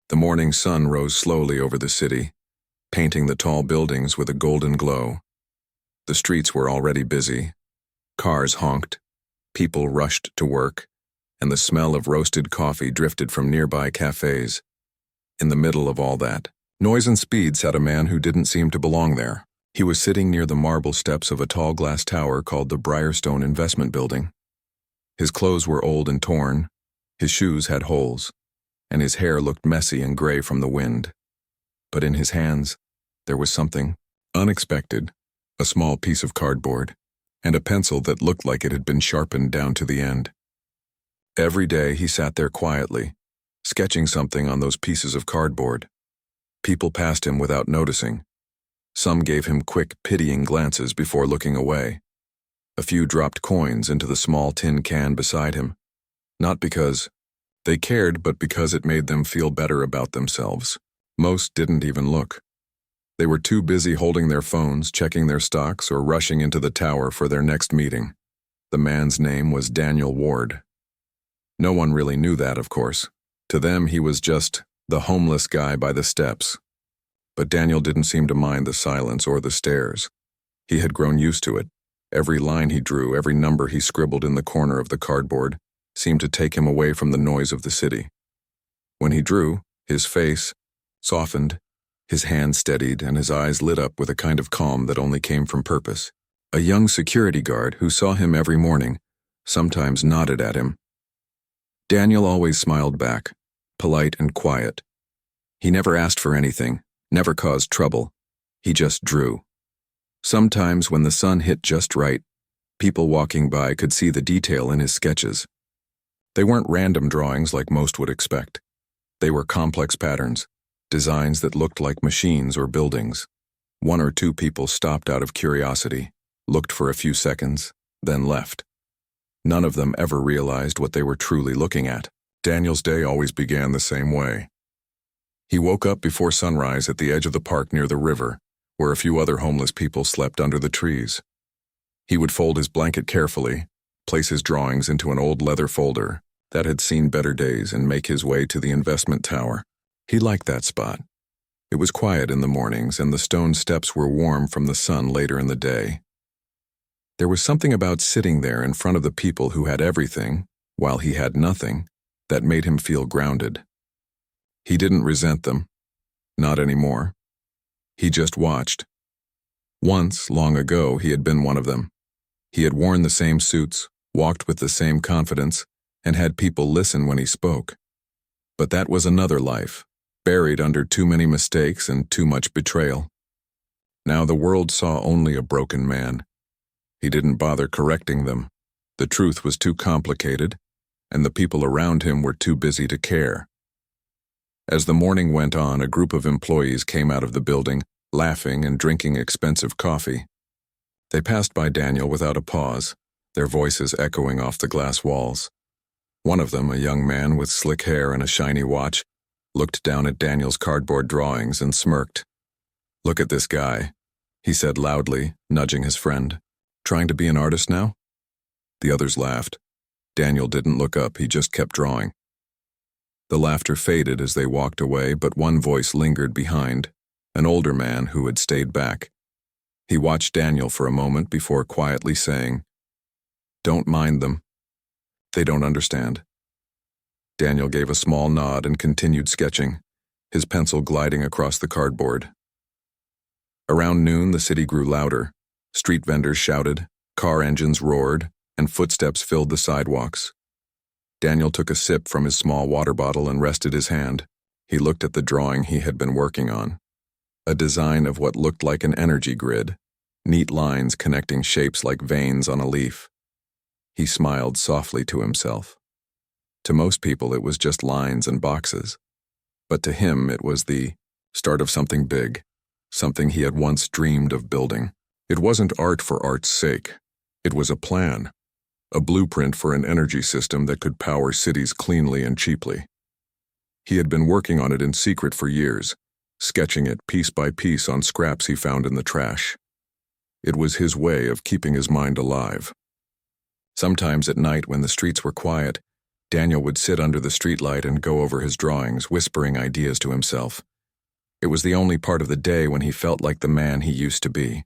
The morning sun rose slowly over the city, painting the tall buildings with a golden glow. The streets were already busy. Cars honked, people rushed to work, and the smell of roasted coffee drifted from nearby cafes. In the middle of all that, noise and speed sat a man who didn't seem to belong there. He was sitting near the marble steps of a tall glass tower called the Briarstone Investment Building. His clothes were old and torn, his shoes had holes, and his hair looked messy and gray from the wind. But in his hands, there was something unexpected, a small piece of cardboard, and a pencil that looked like it had been sharpened down to the end. Every day he sat there quietly, sketching something on those pieces of cardboard. People passed him without noticing. Some gave him quick, pitying glances before looking away. A few dropped coins into the small tin can beside him, not because they cared, but because it made them feel better about themselves. Most didn't even look. They were too busy holding their phones, checking their stocks, or rushing into the tower for their next meeting. The man's name was Daniel Ward. No one really knew that, of course. To them, he was just the homeless guy by the steps. But Daniel didn't seem to mind the silence or the stares. He had grown used to it. Every line he drew, every number he scribbled in the corner of the cardboard, seemed to take him away from the noise of the city. When he drew, his face softened, his hands steadied, and his eyes lit up with a kind of calm that only came from purpose. A young security guard who saw him every morning sometimes nodded at him. Daniel always smiled back, polite and quiet. He never asked for anything, never caused trouble. He just drew. Sometimes when the sun hit just right, people walking by could see the detail in his sketches. They weren't random drawings like most would expect. They were complex patterns, designs that looked like machines or buildings. One or two people stopped out of curiosity, looked for a few seconds, then left. None of them ever realized what they were truly looking at. Daniel's day always began the same way. He woke up before sunrise at the edge of the park near the river, where a few other homeless people slept under the trees. He would fold his blanket carefully, place his drawings into an old leather folder that had seen better days, and make his way to the investment tower. He liked that spot. It was quiet in the mornings, and the stone steps were warm from the sun later in the day. There was something about sitting there in front of the people who had everything, while he had nothing, that made him feel grounded. He didn't resent them. Not anymore. He just watched. Once, long ago, he had been one of them. He had worn the same suits, walked with the same confidence, and had people listen when he spoke. But that was another life, buried under too many mistakes and too much betrayal. Now the world saw only a broken man. He didn't bother correcting them. The truth was too complicated, and the people around him were too busy to care. As the morning went on, a group of employees came out of the building, laughing and drinking expensive coffee. They passed by Daniel without a pause, their voices echoing off the glass walls. One of them, a young man with slick hair and a shiny watch, looked down at Daniel's cardboard drawings and smirked. "Look at this guy," he said loudly, nudging his friend. "Trying to be an artist now?" The others laughed. Daniel didn't look up, he just kept drawing. The laughter faded as they walked away, but one voice lingered behind, an older man who had stayed back. He watched Daniel for a moment before quietly saying, "Don't mind them. They don't understand." Daniel gave a small nod and continued sketching, his pencil gliding across the cardboard. Around noon, the city grew louder. Street vendors shouted, car engines roared, and footsteps filled the sidewalks. Daniel took a sip from his small water bottle and rested his hand. He looked at the drawing he had been working on. A design of what looked like an energy grid, neat lines connecting shapes like veins on a leaf. He smiled softly to himself. To most people, it was just lines and boxes. But to him, it was the start of something big, something he had once dreamed of building. It wasn't art for art's sake. It was a plan, a blueprint for an energy system that could power cities cleanly and cheaply. He had been working on it in secret for years, sketching it piece by piece on scraps he found in the trash. It was his way of keeping his mind alive. Sometimes at night when the streets were quiet, Daniel would sit under the streetlight and go over his drawings, whispering ideas to himself. It was the only part of the day when he felt like the man he used to be.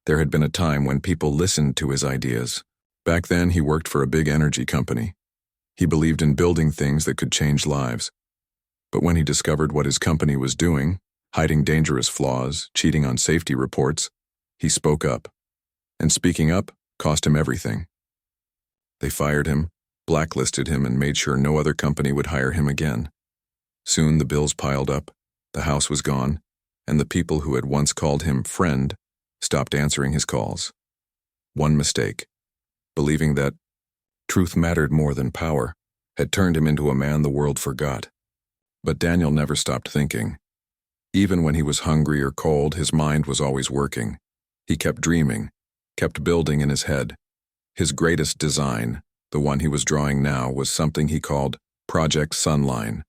There had been a time when people listened to his ideas. Back then, he worked for a big energy company. He believed in building things that could change lives. But when he discovered what his company was doing, hiding dangerous flaws, cheating on safety reports, he spoke up. And speaking up cost him everything. They fired him, blacklisted him, and made sure no other company would hire him again. Soon the bills piled up, the house was gone, and the people who had once called him friend stopped answering his calls. One mistake, believing that truth mattered more than power, had turned him into a man the world forgot. But Daniel never stopped thinking. Even when he was hungry or cold, his mind was always working. He kept dreaming, kept building in his head. His greatest design, the one he was drawing now, was something he called Project Sunline.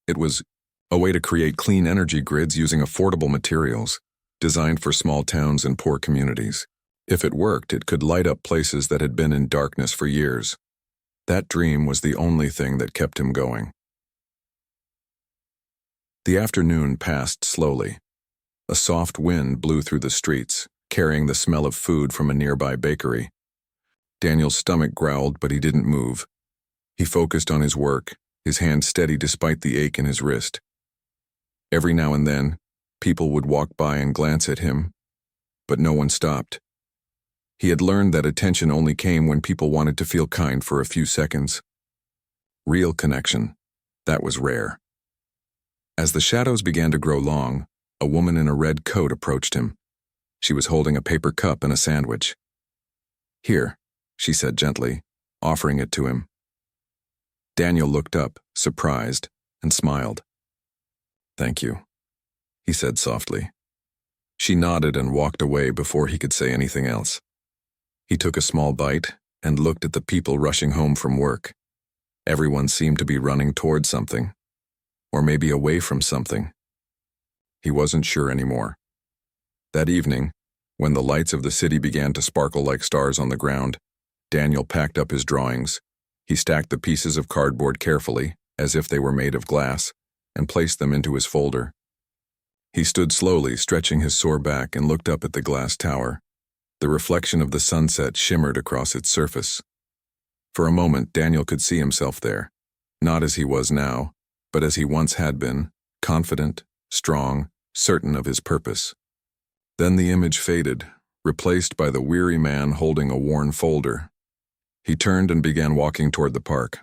It was a way to create clean energy grids using affordable materials, designed for small towns and poor communities. If it worked, it could light up places that had been in darkness for years. That dream was the only thing that kept him going. The afternoon passed slowly. A soft wind blew through the streets, carrying the smell of food from a nearby bakery. Daniel's stomach growled, but he didn't move. He focused on his work, his hand steady despite the ache in his wrist. Every now and then, people would walk by and glance at him, but no one stopped. He had learned that attention only came when people wanted to feel kind for a few seconds. Real connection, that was rare. As the shadows began to grow long, a woman in a red coat approached him. She was holding a paper cup and a sandwich. "Here," she said gently, offering it to him. Daniel looked up, surprised, and smiled. "Thank you," he said softly. She nodded and walked away before he could say anything else. He took a small bite and looked at the people rushing home from work. Everyone seemed to be running toward something, or maybe away from something. He wasn't sure anymore. That evening, when the lights of the city began to sparkle like stars on the ground, Daniel packed up his drawings. He stacked the pieces of cardboard carefully, as if they were made of glass, and placed them into his folder. He stood slowly, stretching his sore back, and looked up at the glass tower. The reflection of the sunset shimmered across its surface. For a moment, Daniel could see himself there, not as he was now, but as he once had been, confident, strong, certain of his purpose. Then the image faded, replaced by the weary man holding a worn folder. He turned and began walking toward the park.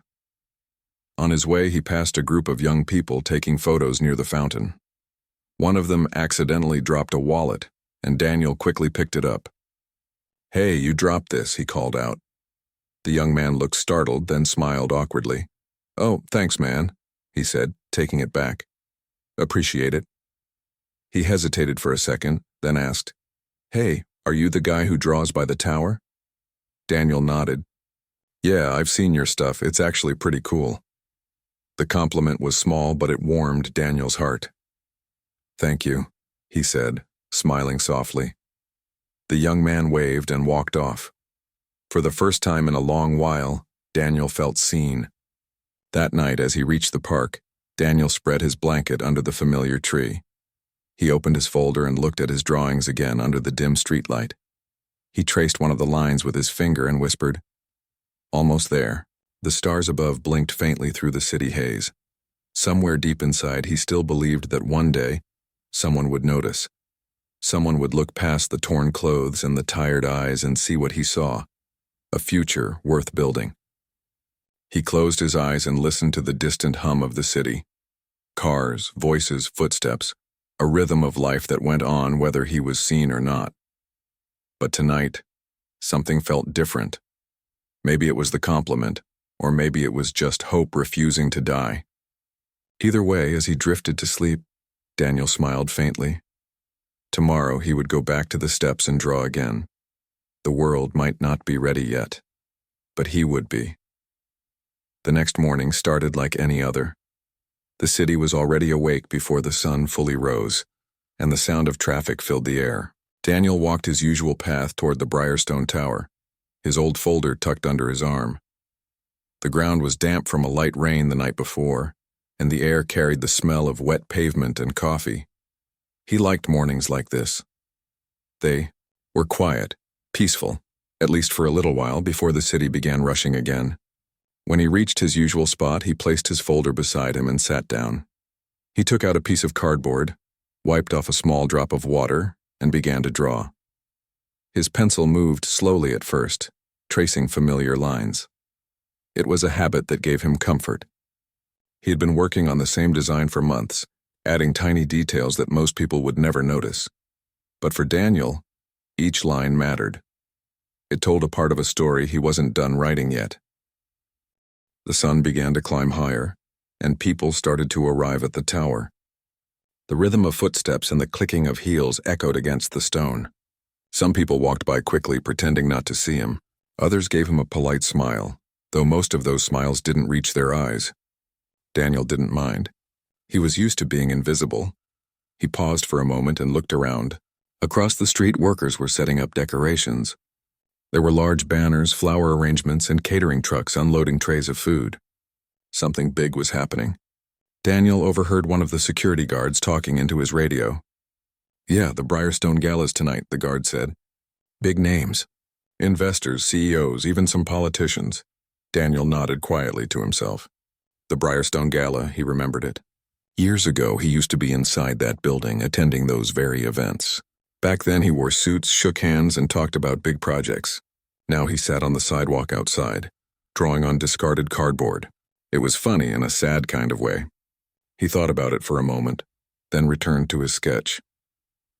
On his way, he passed a group of young people taking photos near the fountain. One of them accidentally dropped a wallet, and Daniel quickly picked it up. "Hey, you dropped this," he called out. The young man looked startled, then smiled awkwardly. "Oh, thanks, man," he said, taking it back. "Appreciate it." He hesitated for a second, then asked, "Hey, are you the guy who draws by the tower?" Daniel nodded. "Yeah, I've seen your stuff. It's actually pretty cool." The compliment was small, but it warmed Daniel's heart. "Thank you," he said, smiling softly. The young man waved and walked off. For the first time in a long while, Daniel felt seen. That night, as he reached the park, Daniel spread his blanket under the familiar tree. He opened his folder and looked at his drawings again under the dim streetlight. He traced one of the lines with his finger and whispered, "Almost there." The stars above blinked faintly through the city haze. Somewhere deep inside, he still believed that one day, someone would notice. Someone would look past the torn clothes and the tired eyes and see what he saw, a future worth building. He closed his eyes and listened to the distant hum of the city. Cars, voices, footsteps, a rhythm of life that went on whether he was seen or not. But tonight, something felt different. Maybe it was the compliment, or maybe it was just hope refusing to die. Either way, as he drifted to sleep, Daniel smiled faintly. Tomorrow he would go back to the steps and draw again. The world might not be ready yet, but he would be. The next morning started like any other. The city was already awake before the sun fully rose, and the sound of traffic filled the air. Daniel walked his usual path toward the Briarstone Tower, his old folder tucked under his arm. The ground was damp from a light rain the night before, and the air carried the smell of wet pavement and coffee. He liked mornings like this. They were quiet, peaceful, at least for a little while before the city began rushing again. When he reached his usual spot, he placed his folder beside him and sat down. He took out a piece of cardboard, wiped off a small drop of water, and began to draw. His pencil moved slowly at first, tracing familiar lines. It was a habit that gave him comfort. He had been working on the same design for months, adding tiny details that most people would never notice. But for Daniel, each line mattered. It told a part of a story he wasn't done writing yet. The sun began to climb higher, and people started to arrive at the tower. The rhythm of footsteps and the clicking of heels echoed against the stone. Some people walked by quickly, pretending not to see him. Others gave him a polite smile, though most of those smiles didn't reach their eyes. Daniel didn't mind. He was used to being invisible. He paused for a moment and looked around. Across the street, workers were setting up decorations. There were large banners, flower arrangements, and catering trucks unloading trays of food. Something big was happening. Daniel overheard one of the security guards talking into his radio. "Yeah, the Briarstone Gala's tonight," the guard said. "Big names. Investors, CEOs, even some politicians." Daniel nodded quietly to himself. The Briarstone Gala, he remembered it. Years ago, he used to be inside that building, attending those very events. Back then, he wore suits, shook hands, and talked about big projects. Now he sat on the sidewalk outside, drawing on discarded cardboard. It was funny in a sad kind of way. He thought about it for a moment, then returned to his sketch.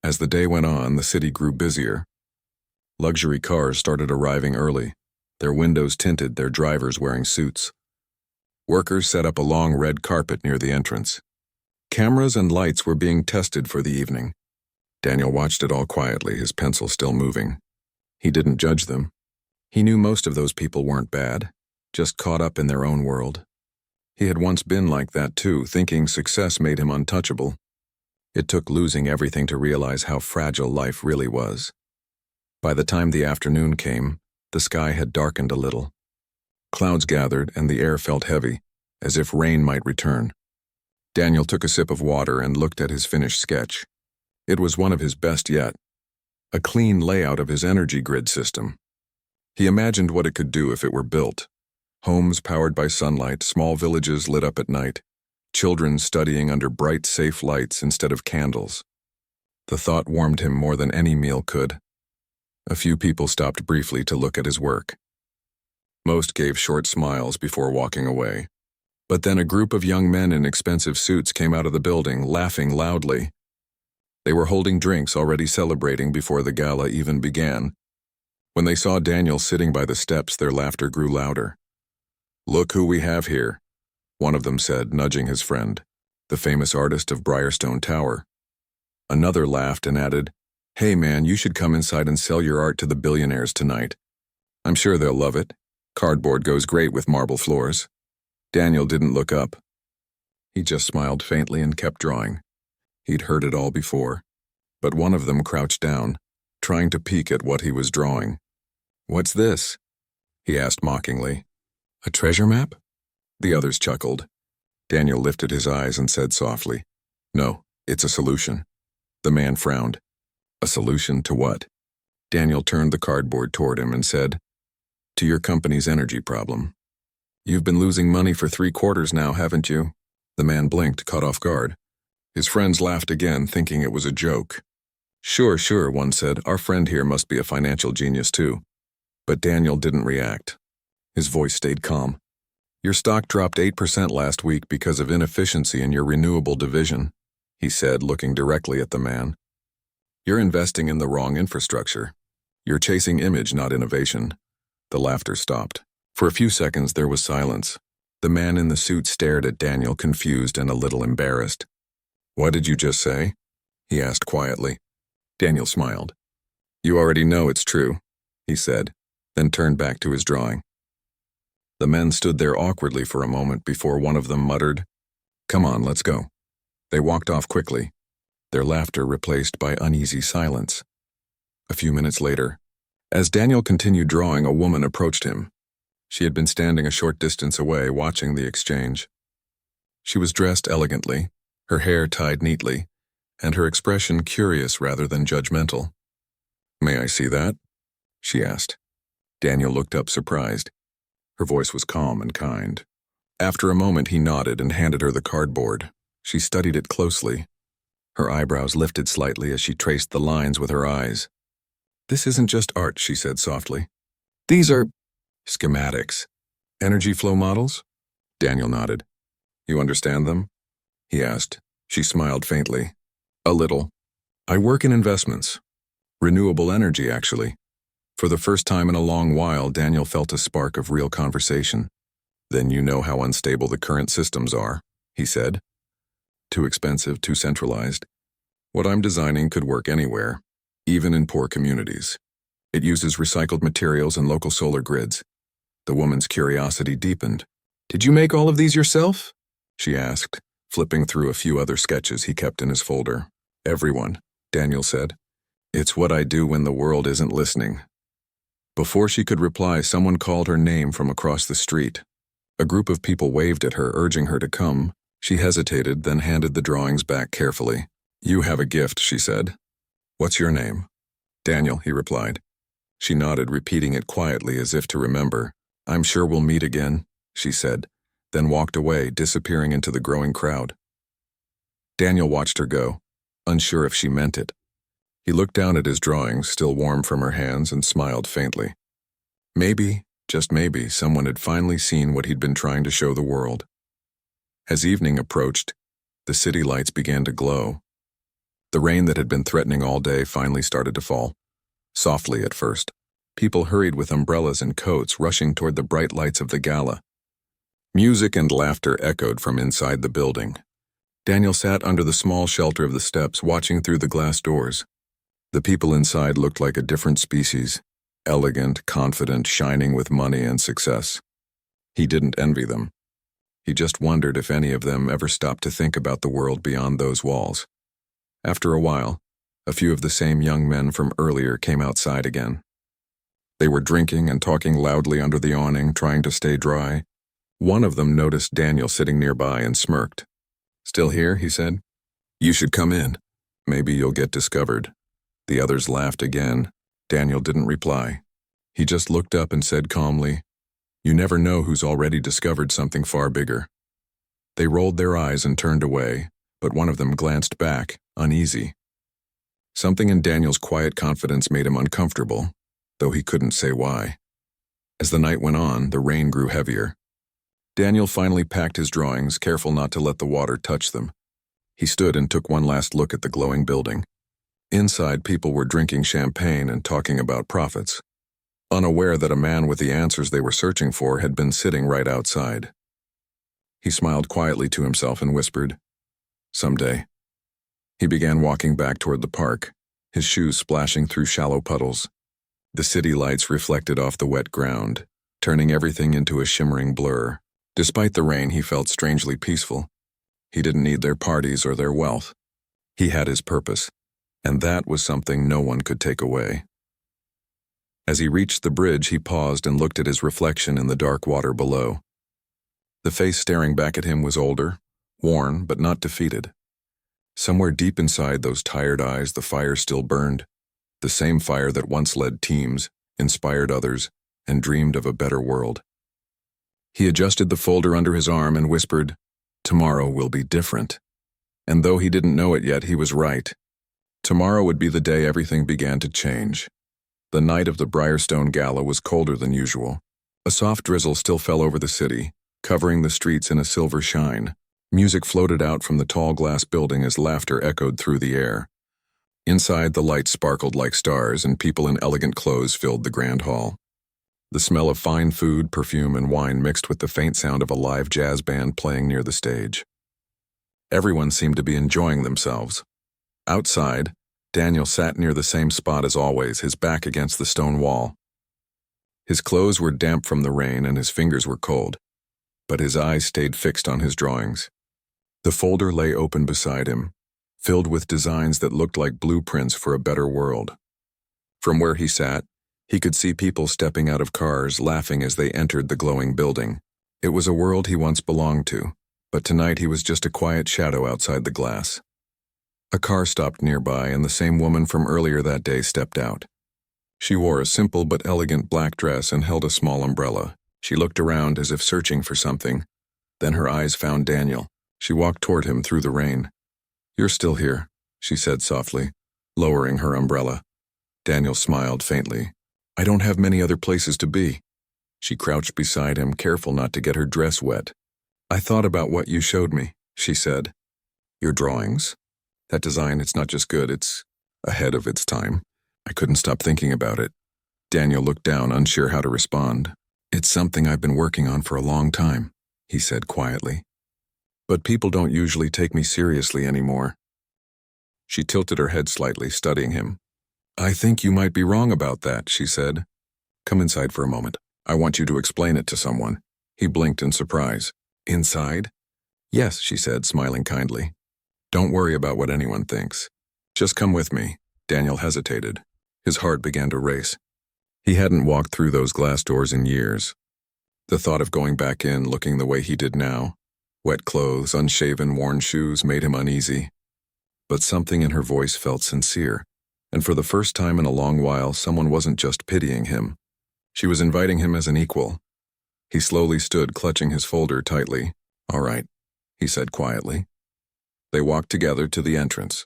As the day went on, the city grew busier. Luxury cars started arriving early, their windows tinted, their drivers wearing suits. Workers set up a long red carpet near the entrance. Cameras and lights were being tested for the evening. Daniel watched it all quietly, his pencil still moving. He didn't judge them. He knew most of those people weren't bad, just caught up in their own world. He had once been like that too, thinking success made him untouchable. It took losing everything to realize how fragile life really was. By the time the afternoon came, the sky had darkened a little. Clouds gathered and the air felt heavy, as if rain might return. Daniel took a sip of water and looked at his finished sketch. It was one of his best yet. A clean layout of his energy grid system. He imagined what it could do if it were built. Homes powered by sunlight, small villages lit up at night, children studying under bright, safe lights instead of candles. The thought warmed him more than any meal could. A few people stopped briefly to look at his work. Most gave short smiles before walking away. But then a group of young men in expensive suits came out of the building, laughing loudly. They were holding drinks, already celebrating before the gala even began. When they saw Daniel sitting by the steps, their laughter grew louder. "Look who we have here," one of them said, nudging his friend, the famous artist of Briarstone Tower. Another laughed and added, "Hey man, you should come inside and sell your art to the billionaires tonight. I'm sure they'll love it. Cardboard goes great with marble floors." Daniel didn't look up. He just smiled faintly and kept drawing. He'd heard it all before. But one of them crouched down, trying to peek at what he was drawing. "What's this?" he asked mockingly. "A treasure map?" The others chuckled. Daniel lifted his eyes and said softly, "No, it's a solution." The man frowned. "A solution to what?" Daniel turned the cardboard toward him and said, "To your company's energy problem. You've been losing money for 3 quarters now, haven't you?" The man blinked, caught off guard. His friends laughed again, thinking it was a joke. Sure, one said. "Our friend here must be a financial genius too." But Daniel didn't react. His voice stayed calm. "Your stock dropped 8% last week because of inefficiency in your renewable division," he said, looking directly at the man. "You're investing in the wrong infrastructure. You're chasing image, not innovation." The laughter stopped. For a few seconds there was silence. The man in the suit stared at Daniel, confused and a little embarrassed. "What did you just say?" he asked quietly. Daniel smiled. "You already know it's true," he said, then turned back to his drawing. The men stood there awkwardly for a moment before one of them muttered, "Come on, let's go." They walked off quickly, their laughter replaced by uneasy silence. A few minutes later, as Daniel continued drawing, a woman approached him. She had been standing a short distance away, watching the exchange. She was dressed elegantly, her hair tied neatly, and her expression curious rather than judgmental. "May I see that?" she asked. Daniel looked up surprised. Her voice was calm and kind. After a moment, he nodded and handed her the cardboard. She studied it closely. Her eyebrows lifted slightly as she traced the lines with her eyes. "This isn't just art," she said softly. "These are schematics. Energy flow models?" Daniel nodded. "You understand them?" he asked. She smiled faintly. "A little. I work in investments. Renewable energy, actually." For the first time in a long while, Daniel felt a spark of real conversation. "Then you know how unstable the current systems are," he said. "Too expensive, too centralized. What I'm designing could work anywhere, even in poor communities. It uses recycled materials and local solar grids." The woman's curiosity deepened. "Did you make all of these yourself?" she asked, flipping through a few other sketches he kept in his folder. "Everyone," Daniel said. "It's what I do when the world isn't listening." Before she could reply, someone called her name from across the street. A group of people waved at her, urging her to come. She hesitated, then handed the drawings back carefully. "You have a gift," she said. "What's your name?" "Daniel," he replied. She nodded, repeating it quietly as if to remember. "I'm sure we'll meet again," she said, then walked away, disappearing into the growing crowd. Daniel watched her go, unsure if she meant it. He looked down at his drawings, still warm from her hands, and smiled faintly. Maybe, just maybe, someone had finally seen what he'd been trying to show the world. As evening approached, the city lights began to glow. The rain that had been threatening all day finally started to fall. Softly at first. People hurried with umbrellas and coats, rushing toward the bright lights of the gala. Music and laughter echoed from inside the building. Daniel sat under the small shelter of the steps, watching through the glass doors. The people inside looked like a different species, elegant, confident, shining with money and success. He didn't envy them. He just wondered if any of them ever stopped to think about the world beyond those walls. After a while, a few of the same young men from earlier came outside again. They were drinking and talking loudly under the awning, trying to stay dry. One of them noticed Daniel sitting nearby and smirked. "Still here?" he said. "You should come in. Maybe you'll get discovered." The others laughed again. Daniel didn't reply. He just looked up and said calmly, "You never know who's already discovered something far bigger." They rolled their eyes and turned away, but one of them glanced back, uneasy. Something in Daniel's quiet confidence made him uncomfortable, though he couldn't say why. As the night went on, the rain grew heavier. Daniel finally packed his drawings, careful not to let the water touch them. He stood and took one last look at the glowing building. Inside, people were drinking champagne and talking about profits, unaware that a man with the answers they were searching for had been sitting right outside. He smiled quietly to himself and whispered, "Someday." He began walking back toward the park, his shoes splashing through shallow puddles. The city lights reflected off the wet ground, turning everything into a shimmering blur. Despite the rain, he felt strangely peaceful. He didn't need their parties or their wealth. He had his purpose, and that was something no one could take away. As he reached the bridge, he paused and looked at his reflection in the dark water below. The face staring back at him was older, worn, but not defeated. Somewhere deep inside those tired eyes, the fire still burned, the same fire that once led teams, inspired others, and dreamed of a better world. He adjusted the folder under his arm and whispered, "Tomorrow will be different." And though he didn't know it yet, he was right. Tomorrow would be the day everything began to change. The night of the Briarstone Gala was colder than usual. A soft drizzle still fell over the city, covering the streets in a silver shine. Music floated out from the tall glass building as laughter echoed through the air. Inside, the lights sparkled like stars, and people in elegant clothes filled the grand hall. The smell of fine food, perfume, and wine mixed with the faint sound of a live jazz band playing near the stage. Everyone seemed to be enjoying themselves. Outside, Daniel sat near the same spot as always, his back against the stone wall. His clothes were damp from the rain and his fingers were cold, but his eyes stayed fixed on his drawings. The folder lay open beside him, filled with designs that looked like blueprints for a better world. From where he sat, He could see people stepping out of cars, laughing as they entered the glowing building. It was a world he once belonged to, but tonight he was just a quiet shadow outside the glass. A car stopped nearby, and the same woman from earlier that day stepped out. She wore a simple but elegant black dress and held a small umbrella. She looked around as if searching for something. Then her eyes found Daniel. She walked toward him through the rain. "You're still here," she said softly, lowering her umbrella. Daniel smiled faintly. "I don't have many other places to be." She crouched beside him, careful not to get her dress wet. "I thought about what you showed me," she said. "Your drawings? That design, it's not just good, it's ahead of its time." I couldn't stop thinking about it. Daniel looked down, unsure how to respond. "It's something I've been working on for a long time," he said quietly. "But people don't usually take me seriously anymore." She tilted her head slightly, studying him. "I think you might be wrong about that," she said. "Come inside for a moment. I want you to explain it to someone." He blinked in surprise. "Inside?" "Yes," she said, smiling kindly. "Don't worry about what anyone thinks. Just come with me." Daniel hesitated. His heart began to race. He hadn't walked through those glass doors in years. The thought of going back in, looking the way he did now, wet clothes, unshaven, worn shoes, made him uneasy. But something in her voice felt sincere, and for the first time in a long while, someone wasn't just pitying him. She was inviting him as an equal. He slowly stood, clutching his folder tightly. "All right," he said quietly. They walked together to the entrance.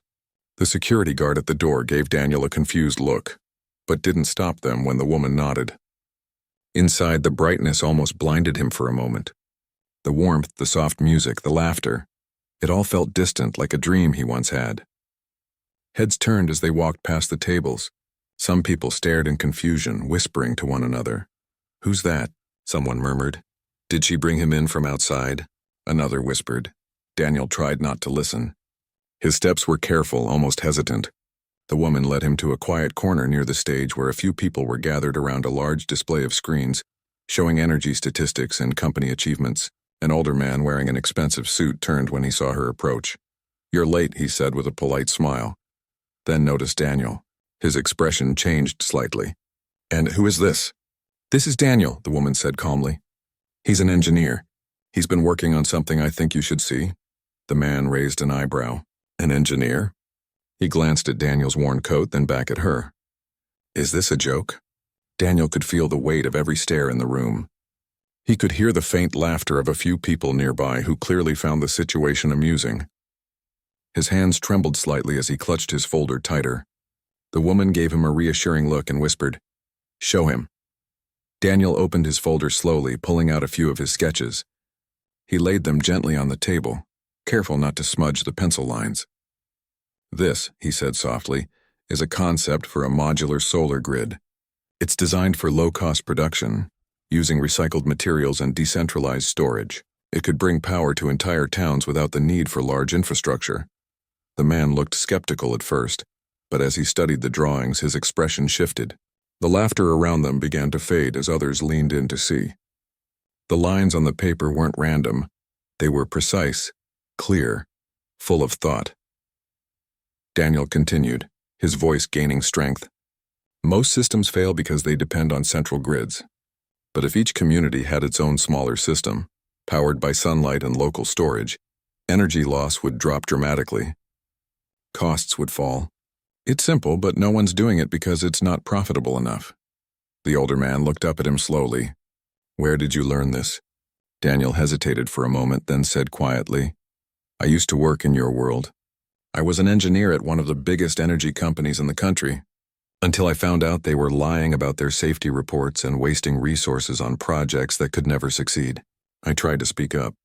The security guard at the door gave Daniel a confused look, but didn't stop them when the woman nodded. Inside, the brightness almost blinded him for a moment. The warmth, the soft music, the laughter. It all felt distant, like a dream he once had. Heads turned as they walked past the tables. Some people stared in confusion, whispering to one another. "Who's that?" someone murmured. "Did she bring him in from outside?" another whispered. Daniel tried not to listen. His steps were careful, almost hesitant. The woman led him to a quiet corner near the stage where a few people were gathered around a large display of screens, showing energy statistics and company achievements. An older man wearing an expensive suit turned when he saw her approach. "You're late," he said with a polite smile. Then noticed Daniel. His expression changed slightly. "And who is this?" "This is Daniel," the woman said calmly. "He's an engineer. He's been working on something I think you should see." The man raised an eyebrow. "An engineer?" He glanced at Daniel's worn coat, then back at her. "Is this a joke?" Daniel could feel the weight of every stare in the room. He could hear the faint laughter of a few people nearby who clearly found the situation amusing. His hands trembled slightly as he clutched his folder tighter. The woman gave him a reassuring look and whispered, "Show him." Daniel opened his folder slowly, pulling out a few of his sketches. He laid them gently on the table, careful not to smudge the pencil lines. "This," he said softly, "is a concept for a modular solar grid. It's designed for low-cost production, using recycled materials and decentralized storage. It could bring power to entire towns without the need for large infrastructure." The man looked skeptical at first, but as he studied the drawings, his expression shifted. The laughter around them began to fade as others leaned in to see. The lines on the paper weren't random. They were precise, clear, full of thought. Daniel continued, his voice gaining strength. "Most systems fail because they depend on central grids. But if each community had its own smaller system, powered by sunlight and local storage, energy loss would drop dramatically. Costs would fall. It's simple, but no one's doing it because it's not profitable enough." The older man looked up at him slowly. "Where did you learn this?" Daniel hesitated for a moment, then said quietly, "I used to work in your world. I was an engineer at one of the biggest energy companies in the country, until I found out they were lying about their safety reports and wasting resources on projects that could never succeed. I tried to speak up.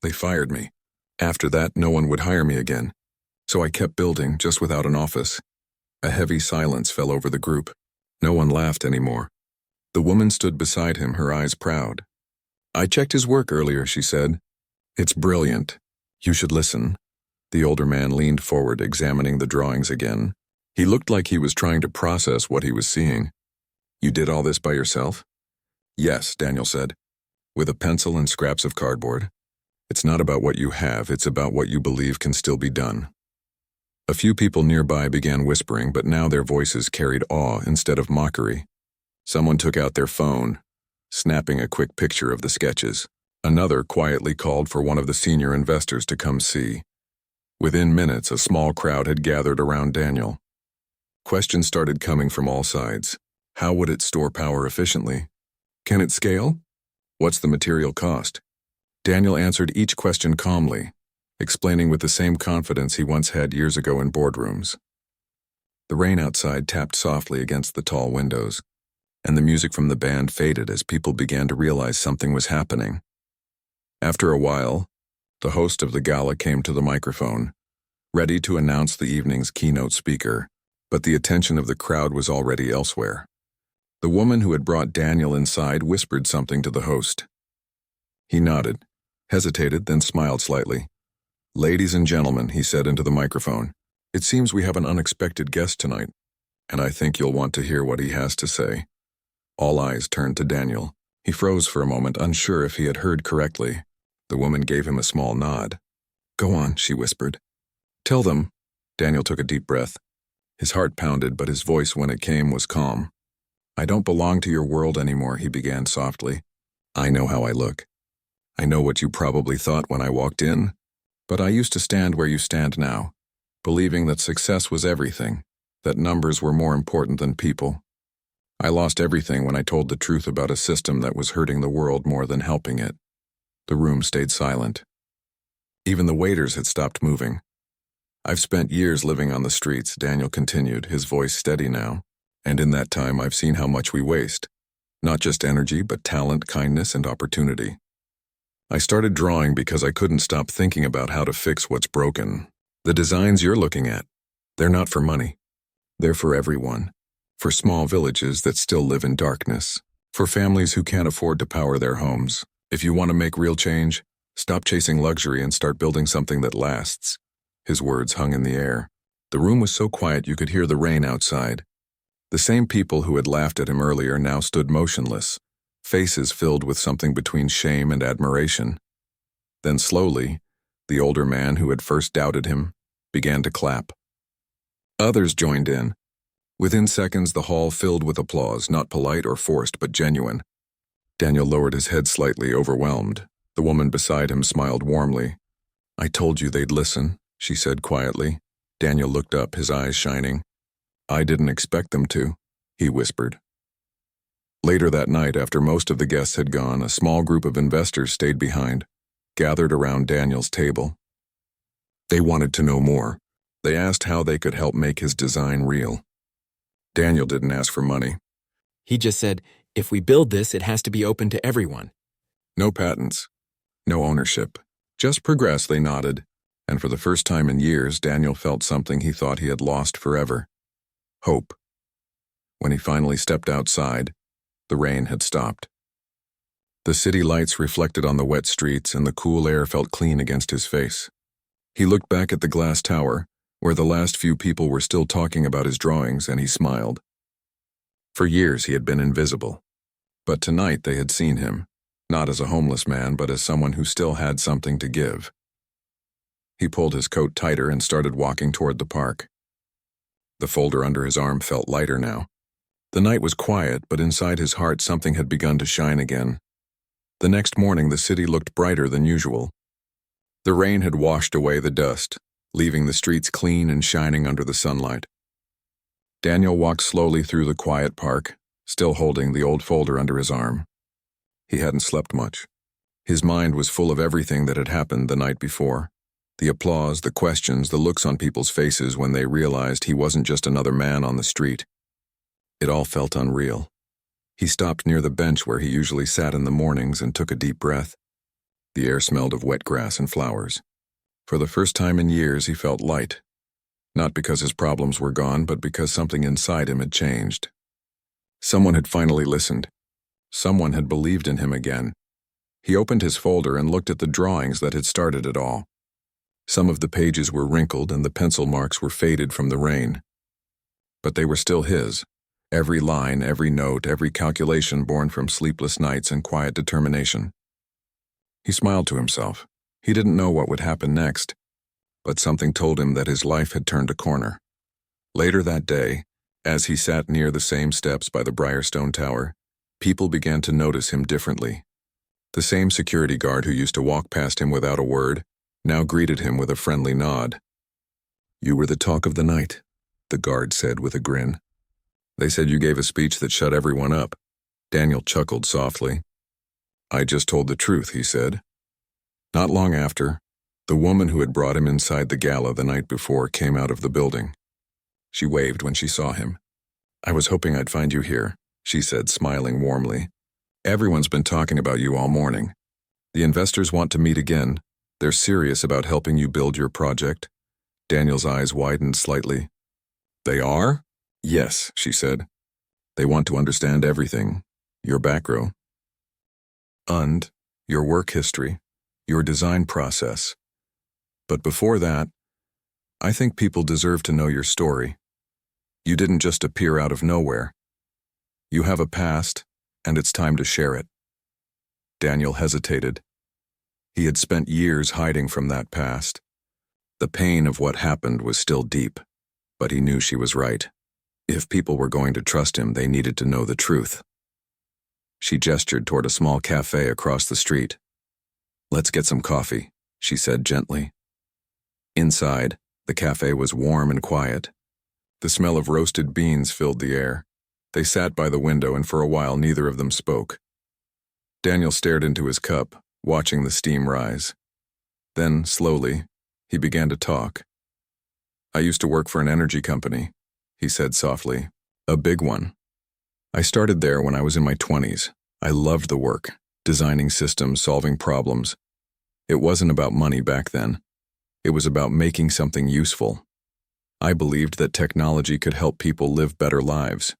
They fired me. After that, no one would hire me again. So I kept building, just without an office." A heavy silence fell over the group. No one laughed anymore. The woman stood beside him, her eyes proud. "I checked his work earlier," she said. "It's brilliant. You should listen." The older man leaned forward, examining the drawings again. He looked like he was trying to process what he was seeing. "You did all this by yourself?" "Yes," Daniel said, "with a pencil and scraps of cardboard. It's not about what you have, it's about what you believe can still be done." A few people nearby began whispering, but now their voices carried awe instead of mockery. Someone took out their phone, snapping a quick picture of the sketches. Another quietly called for one of the senior investors to come see. Within minutes, a small crowd had gathered around Daniel. Questions started coming from all sides. How would it store power efficiently? Can it scale? What's the material cost? Daniel answered each question calmly, explaining with the same confidence he once had years ago in boardrooms. The rain outside tapped softly against the tall windows, and the music from the band faded as people began to realize something was happening. After a while, the host of the gala came to the microphone, ready to announce the evening's keynote speaker, but the attention of the crowd was already elsewhere. The woman who had brought Daniel inside whispered something to the host. He nodded, hesitated, then smiled slightly. "Ladies and gentlemen," he said into the microphone, "it seems we have an unexpected guest tonight, and I think you'll want to hear what he has to say." All eyes turned to Daniel. He froze for a moment, unsure if he had heard correctly. The woman gave him a small nod. "Go on," she whispered. "Tell them." Daniel took a deep breath. His heart pounded, but his voice, when it came, was calm. "I don't belong to your world anymore," he began softly. "I know how I look. I know what you probably thought when I walked in, but I used to stand where you stand now, believing that success was everything, that numbers were more important than people. I lost everything when I told the truth about a system that was hurting the world more than helping it." The room stayed silent. Even the waiters had stopped moving. "I've spent years living on the streets," Daniel continued, his voice steady now. "And in that time I've seen how much we waste. Not just energy, but talent, kindness, and opportunity. I started drawing because I couldn't stop thinking about how to fix what's broken. The designs you're looking at, they're not for money. They're for everyone. For small villages that still live in darkness. For families who can't afford to power their homes. If you want to make real change, stop chasing luxury and start building something that lasts." His words hung in the air. The room was so quiet you could hear the rain outside. The same people who had laughed at him earlier now stood motionless, faces filled with something between shame and admiration. Then slowly, the older man who had first doubted him began to clap. Others joined in. Within seconds, the hall filled with applause, not polite or forced, but genuine. Daniel lowered his head slightly, overwhelmed. The woman beside him smiled warmly. "I told you they'd listen," she said quietly. Daniel looked up, his eyes shining. "I didn't expect them to," he whispered. Later that night, after most of the guests had gone, a small group of investors stayed behind, gathered around Daniel's table. They wanted to know more. They asked how they could help make his design real. Daniel didn't ask for money. He just said, "If we build this, it has to be open to everyone." No patents, no ownership. Just progress, they nodded. And for the first time in years, Daniel felt something he thought he had lost forever. Hope. When he finally stepped outside, the rain had stopped. The city lights reflected on the wet streets, and the cool air felt clean against his face. He looked back at the glass tower, where the last few people were still talking about his drawings, and he smiled. For years he had been invisible. But tonight they had seen him, not as a homeless man, but as someone who still had something to give. He pulled his coat tighter and started walking toward the park. The folder under his arm felt lighter now. The night was quiet, but inside his heart something had begun to shine again. The next morning the city looked brighter than usual. The rain had washed away the dust, leaving the streets clean and shining under the sunlight. Daniel walked slowly through the quiet park, still holding the old folder under his arm. He hadn't slept much. His mind was full of everything that had happened the night before. The applause, the questions, the looks on people's faces when they realized he wasn't just another man on the street. It all felt unreal. He stopped near the bench where he usually sat in the mornings and took a deep breath. The air smelled of wet grass and flowers. For the first time in years, he felt light. Not because his problems were gone, but because something inside him had changed. Someone had finally listened. Someone had believed in him again. He opened his folder and looked at the drawings that had started it all. Some of the pages were wrinkled and the pencil marks were faded from the rain. But they were still his. Every line, every note, every calculation born from sleepless nights and quiet determination. He smiled to himself. He didn't know what would happen next, but something told him that his life had turned a corner. Later that day, As he sat near the same steps by the Briarstone Tower, people began to notice him differently. The same security guard who used to walk past him without a word now greeted him with a friendly nod. "You were the talk of the night," the guard said with a grin. "They said you gave a speech that shut everyone up." Daniel chuckled softly. "I just told the truth," he said. Not long after, the woman who had brought him inside the gala the night before came out of the building. She waved when she saw him. "I was hoping I'd find you here," she said, smiling warmly. "Everyone's been talking about you all morning. The investors want to meet again. They're serious about helping you build your project." Daniel's eyes widened slightly. "They are?" "Yes," she said. "They want to understand everything. Your background, and your work history, your design process. But before that, I think people deserve to know your story. You didn't just appear out of nowhere. You have a past, and it's time to share it." Daniel hesitated. He had spent years hiding from that past. The pain of what happened was still deep, but he knew she was right. If people were going to trust him, they needed to know the truth. She gestured toward a small cafe across the street. "Let's get some coffee," she said gently. Inside, the cafe was warm and quiet. The smell of roasted beans filled the air. They sat by the window, and for a while neither of them spoke. Daniel stared into his cup, watching the steam rise. Then, slowly, he began to talk. "I used to work for an energy company," he said softly. "A big one. I started there when I was in my 20s. I loved the work, designing systems, solving problems. It wasn't about money back then. It was about making something useful. I believed that technology could help people live better lives."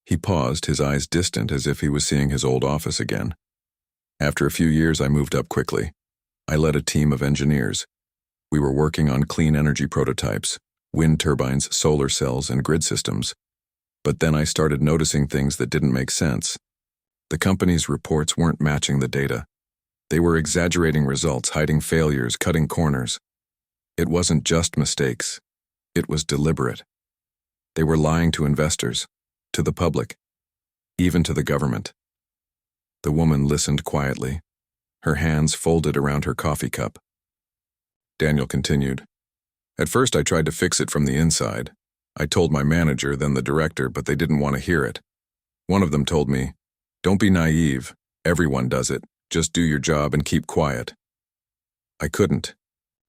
He paused, his eyes distant as if he was seeing his old office again. "After a few years, I moved up quickly. I led a team of engineers. We were working on clean energy prototypes, wind turbines, solar cells, and grid systems. But then I started noticing things that didn't make sense. The company's reports weren't matching the data. They were exaggerating results, hiding failures, cutting corners. It wasn't just mistakes. It was deliberate. They were lying to investors, to the public, even to the government." The woman listened quietly, her hands folded around her coffee cup. Daniel continued. "At first I tried to fix it from the inside. I told my manager, then the director, but they didn't want to hear it. One of them told me, 'Don't be naive. Everyone does it. Just do your job and keep quiet.' I couldn't.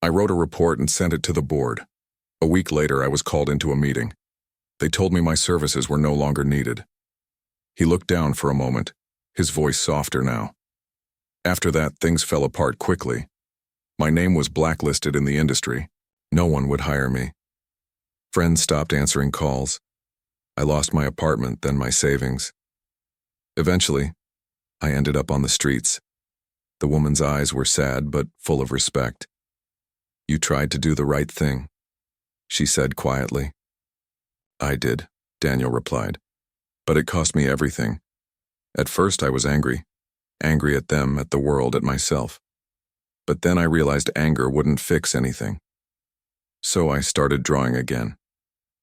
I wrote a report and sent it to the board. A week later, I was called into a meeting. They told me my services were no longer needed." He looked down for a moment, his voice softer now. "After that, things fell apart quickly. My name was blacklisted in the industry. No one would hire me. Friends stopped answering calls. I lost my apartment, then my savings. Eventually, I ended up on the streets." The woman's eyes were sad but full of respect. "You tried to do the right thing," she said quietly. "I did," Daniel replied. "But it cost me everything. At first I was angry at them, at the world, at myself. But then I realized anger wouldn't fix anything. So I started drawing again.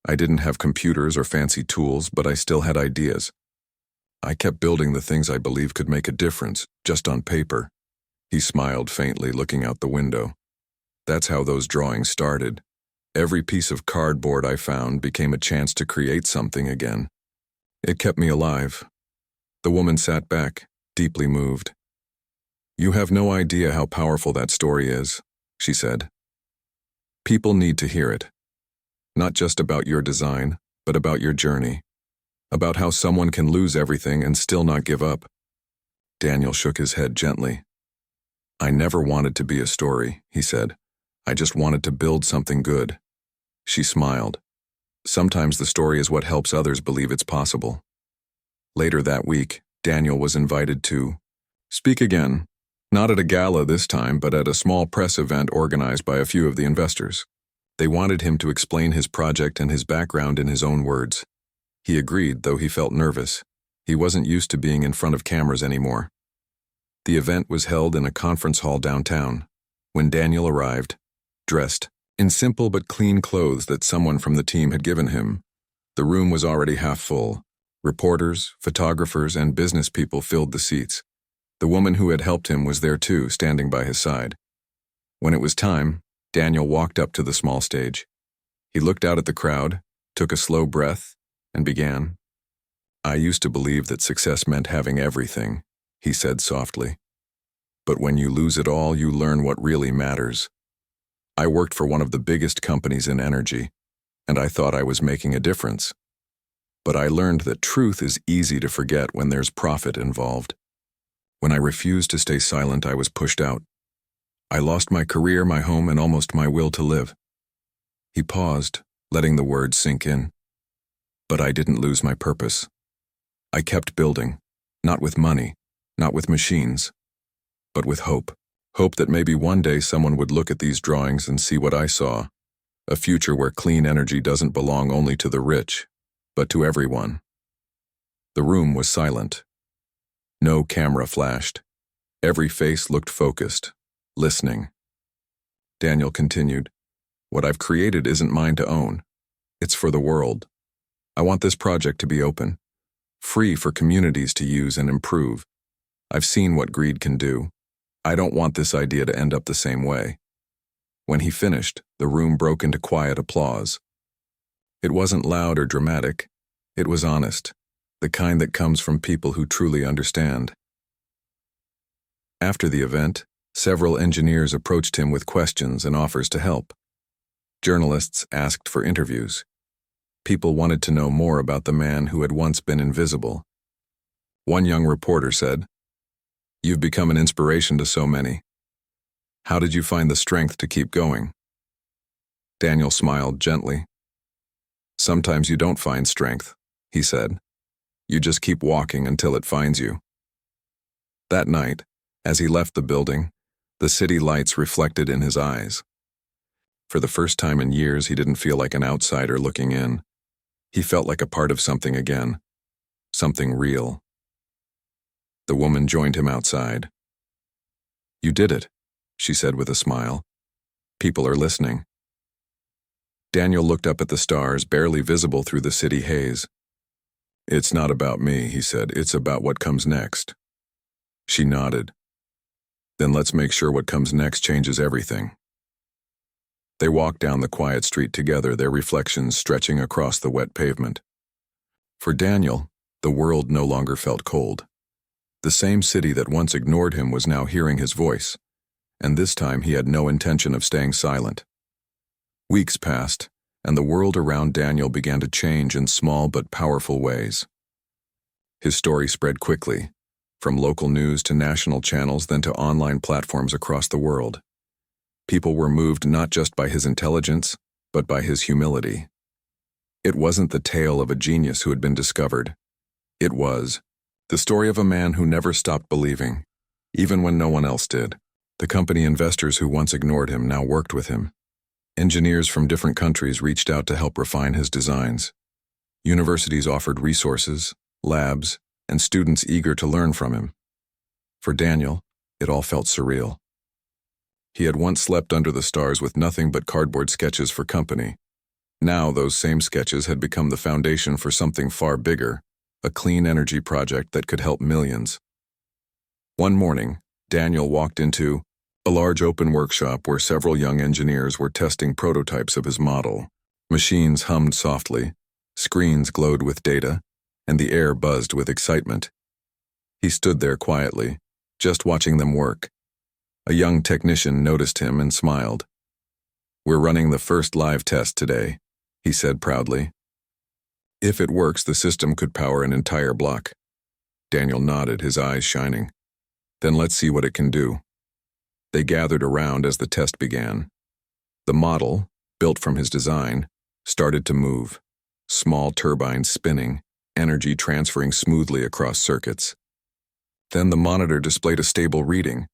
I didn't have computers or fancy tools, but I still had ideas. I kept building the things I believed could make a difference, just on paper." He smiled faintly, looking out the window. "That's how those drawings started. Every piece of cardboard I found became a chance to create something again. It kept me alive." The woman sat back, deeply moved. "You have no idea how powerful that story is," she said. "People need to hear it. Not just about your design, but about your journey. About how someone can lose everything and still not give up." Daniel shook his head gently. "I never wanted to be a story," he said. "I just wanted to build something good." She smiled. "Sometimes the story is what helps others believe it's possible." Later that week, Daniel was invited to speak again, not at a gala this time, but at a small press event organized by a few of the investors. They wanted him to explain his project and his background in his own words. He agreed, though he felt nervous. He wasn't used to being in front of cameras anymore. The event was held in a conference hall downtown. When Daniel arrived, dressed in simple but clean clothes that someone from the team had given him, The room was already half full. Reporters, photographers, and business people filled the seats. The woman who had helped him was there too, standing by his side. When it was time, Daniel walked up to the small stage. He looked out at the crowd, took a slow breath, and began. "I used to believe that success meant having everything," he said softly. "But when you lose it all, you learn what really matters. I worked for one of the biggest companies in energy, and I thought I was making a difference. But I learned that truth is easy to forget when there's profit involved. When I refused to stay silent, I was pushed out. I lost my career, my home, and almost my will to live." He paused, letting the words sink in. "But I didn't lose my purpose. I kept building, not with money, not with machines, but with hope. Hope that maybe one day someone would look at these drawings and see what I saw, a future where clean energy doesn't belong only to the rich, but to everyone." The room was silent. No camera flashed. Every face looked focused, listening. Daniel continued, "What I've created isn't mine to own. It's for the world. I want this project to be open, free for communities to use and improve. I've seen what greed can do. I don't want this idea to end up the same way." When he finished, the room broke into quiet applause. It wasn't loud or dramatic. It was honest, the kind that comes from people who truly understand. After the event, several engineers approached him with questions and offers to help. Journalists asked for interviews. People wanted to know more about the man who had once been invisible. One young reporter said, "You've become an inspiration to so many. How did you find the strength to keep going?" Daniel smiled gently. "Sometimes you don't find strength," he said. "You just keep walking until it finds you." That night, as he left the building, the city lights reflected in his eyes. For the first time in years, he didn't feel like an outsider looking in. He felt like a part of something again, something real. The woman joined him outside. "You did it," she said with a smile. "People are listening." Daniel looked up at the stars, barely visible through the city haze. "It's not about me," he said. "It's about what comes next." She nodded. "Then let's make sure what comes next changes everything." They walked down the quiet street together, their reflections stretching across the wet pavement. For Daniel, the world no longer felt cold. The same city that once ignored him was now hearing his voice, and this time he had no intention of staying silent. Weeks passed, and the world around Daniel began to change in small but powerful ways. His story spread quickly, from local news to national channels, then to online platforms across the world. People were moved not just by his intelligence, but by his humility. It wasn't the tale of a genius who had been discovered. It was the story of a man who never stopped believing, even when no one else did. The company investors who once ignored him now worked with him. Engineers from different countries reached out to help refine his designs. Universities offered resources, labs, and students eager to learn from him. For Daniel, it all felt surreal. He had once slept under the stars with nothing but cardboard sketches for company. Now those same sketches had become the foundation for something far bigger, a clean energy project that could help millions. One morning, Daniel walked into a large open workshop where several young engineers were testing prototypes of his model. Machines hummed softly, screens glowed with data, and the air buzzed with excitement. He stood there quietly, just watching them work. A young technician noticed him and smiled. "We're running the first live test today," he said proudly. "If it works, the system could power an entire block." Daniel nodded, his eyes shining. "Then let's see what it can do." They gathered around as the test began. The model, built from his design, started to move, small turbines spinning, energy transferring smoothly across circuits. Then the monitor displayed a stable reading.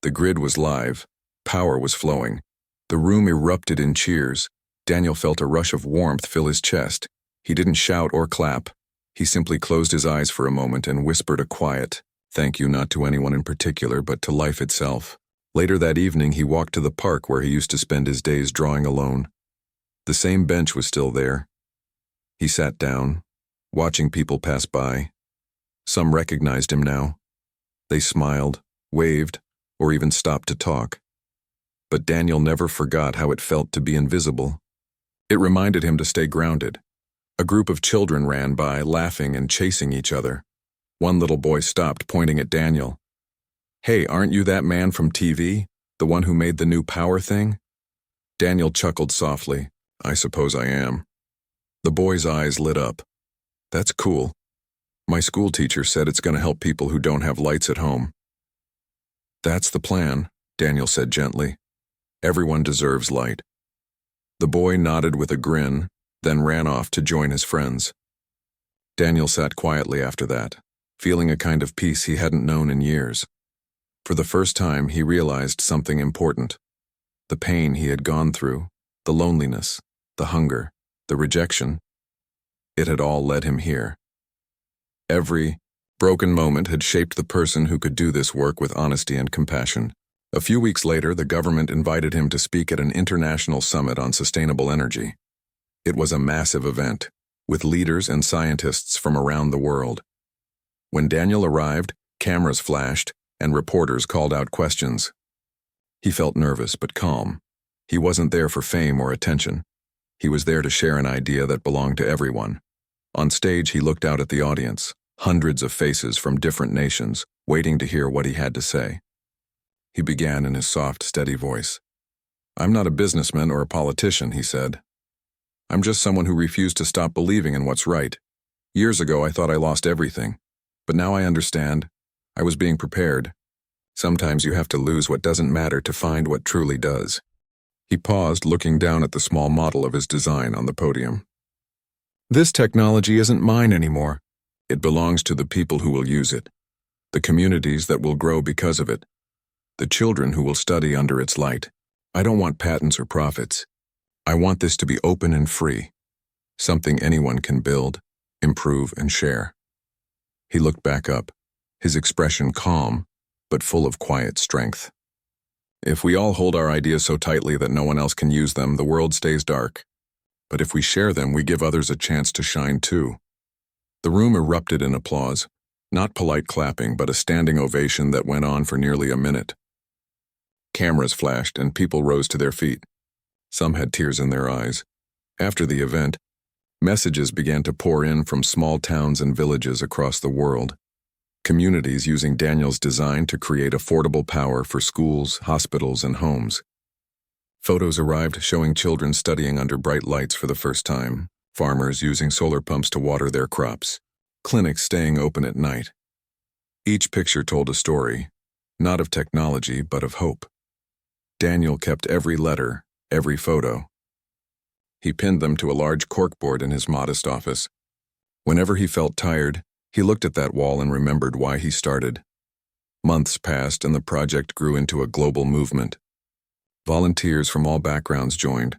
The grid was live, power was flowing. The room erupted in cheers. Daniel felt a rush of warmth fill his chest. He didn't shout or clap. He simply closed his eyes for a moment and whispered a quiet thank you, not to anyone in particular, but to life itself. Later that evening, he walked to the park where he used to spend his days drawing alone. The same bench was still there. He sat down, watching people pass by. Some recognized him now. They smiled, waved, or even stopped to talk. But Daniel never forgot how it felt to be invisible. It reminded him to stay grounded. A group of children ran by, laughing and chasing each other. One little boy stopped, pointing at Daniel. "Hey, aren't you that man from TV? The one who made the new power thing?" Daniel chuckled softly. "I suppose I am." The boy's eyes lit up. "That's cool. My school teacher said it's going to help people who don't have lights at home." "That's the plan," Daniel said gently. "Everyone deserves light." The boy nodded with a grin, then ran off to join his friends. Daniel sat quietly after that, feeling a kind of peace he hadn't known in years. For the first time, he realized something important. The pain he had gone through, the loneliness, the hunger, the rejection, it had all led him here. Every broken moment had shaped the person who could do this work with honesty and compassion. A few weeks later, the government invited him to speak at an international summit on sustainable energy. It was a massive event, with leaders and scientists from around the world. When Daniel arrived, cameras flashed, and reporters called out questions. He felt nervous but calm. He wasn't there for fame or attention. He was there to share an idea that belonged to everyone. On stage, he looked out at the audience, hundreds of faces from different nations, waiting to hear what he had to say. He began in his soft, steady voice. "I'm not a businessman or a politician," he said. "I'm just someone who refused to stop believing in what's right. Years ago, I thought I lost everything. But now I understand. I was being prepared. Sometimes you have to lose what doesn't matter to find what truly does." He paused, looking down at the small model of his design on the podium. "This technology isn't mine anymore. It belongs to the people who will use it, the communities that will grow because of it, the children who will study under its light. I don't want patents or profits. I want this to be open and free, something anyone can build, improve, and share." He looked back up, his expression calm, but full of quiet strength. "If we all hold our ideas so tightly that no one else can use them, the world stays dark. But if we share them, we give others a chance to shine too." The room erupted in applause, not polite clapping, but a standing ovation that went on for nearly a minute. Cameras flashed and people rose to their feet. Some had tears in their eyes. After the event, messages began to pour in from small towns and villages across the world. Communities using Daniel's design to create affordable power for schools, hospitals, and homes. Photos arrived showing children studying under bright lights for the first time, farmers using solar pumps to water their crops, clinics staying open at night. Each picture told a story, not of technology, but of hope. Daniel kept every letter, every photo. He pinned them to a large corkboard in his modest office. Whenever he felt tired, he looked at that wall and remembered why he started. Months passed and the project grew into a global movement. Volunteers from all backgrounds joined.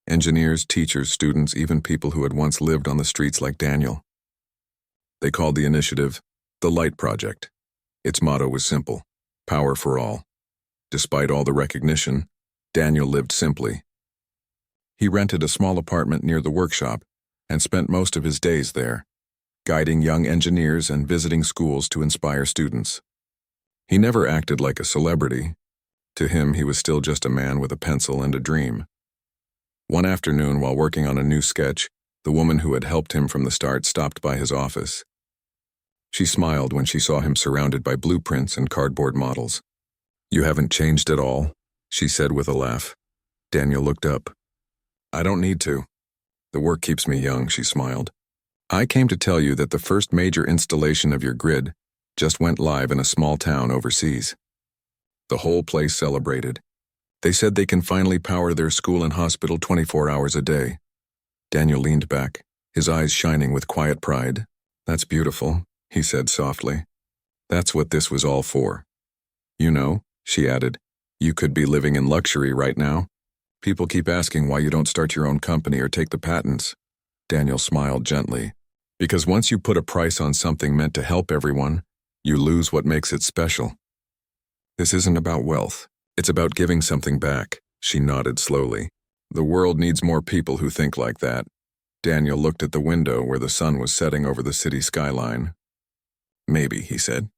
Engineers, teachers, students, even people who had once lived on the streets like Daniel. They called the initiative the Light Project. Its motto was simple: power for all. Despite all the recognition, Daniel lived simply. He rented a small apartment near the workshop and spent most of his days there, guiding young engineers and visiting schools to inspire students. He never acted like a celebrity. To him, he was still just a man with a pencil and a dream. One afternoon, while working on a new sketch, the woman who had helped him from the start stopped by his office. She smiled when she saw him surrounded by blueprints and cardboard models. "You haven't changed at all," she said with a laugh. Daniel looked up. "I don't need to. The work keeps me young," she smiled. "I came to tell you that the first major installation of your grid just went live in a small town overseas." The whole place celebrated. They said they can finally power their school and hospital 24 hours a day. Daniel leaned back, his eyes shining with quiet pride. "That's beautiful," he said softly. "That's what this was all for. You know," she added, "you could be living in luxury right now. People keep asking why you don't start your own company or take the patents." Daniel smiled gently. "Because once you put a price on something meant to help everyone, you lose what makes it special. This isn't about wealth. It's about giving something back." She nodded slowly. "The world needs more people who think like that." Daniel looked at the window where the sun was setting over the city skyline. Maybe, he said.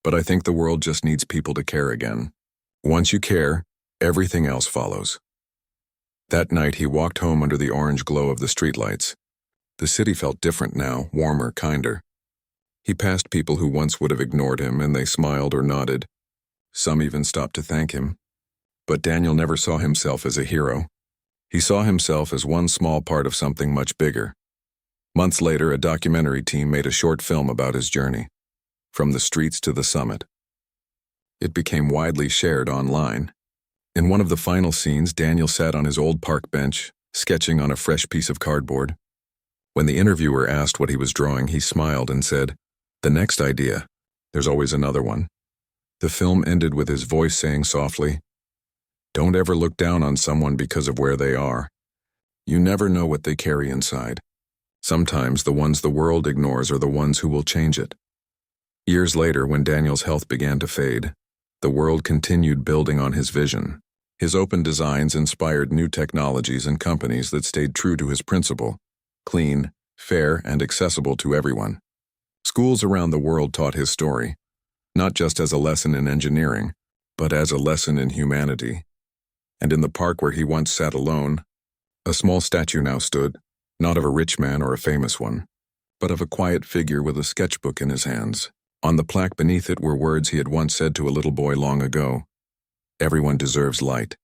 But I think the world just needs people to care again. Once you care, everything else follows. That night he walked home under the orange glow of the streetlights. The city felt different now, warmer, kinder. He passed people who once would have ignored him, and they smiled or nodded. Some even stopped to thank him. But Daniel never saw himself as a hero. He saw himself as one small part of something much bigger. Months later, a documentary team made a short film about his journey, from the streets to the summit. It became widely shared online. In one of the final scenes, Daniel sat on his old park bench, sketching on a fresh piece of cardboard. When the interviewer asked what he was drawing, he smiled and said, "The next idea. There's always another one." The film ended with his voice saying softly, "Don't ever look down on someone because of where they are. You never know what they carry inside. Sometimes the ones the world ignores are the ones who will change it." Years later, when Daniel's health began to fade, the world continued building on his vision. His open designs inspired new technologies and companies that stayed true to his principle: clean, fair, and accessible to everyone. Schools around the world taught his story, not just as a lesson in engineering, but as a lesson in humanity. And in the park where he once sat alone, a small statue now stood, not of a rich man or a famous one, but of a quiet figure with a sketchbook in his hands. On the plaque beneath it were words he had once said to a little boy long ago: "Everyone deserves light."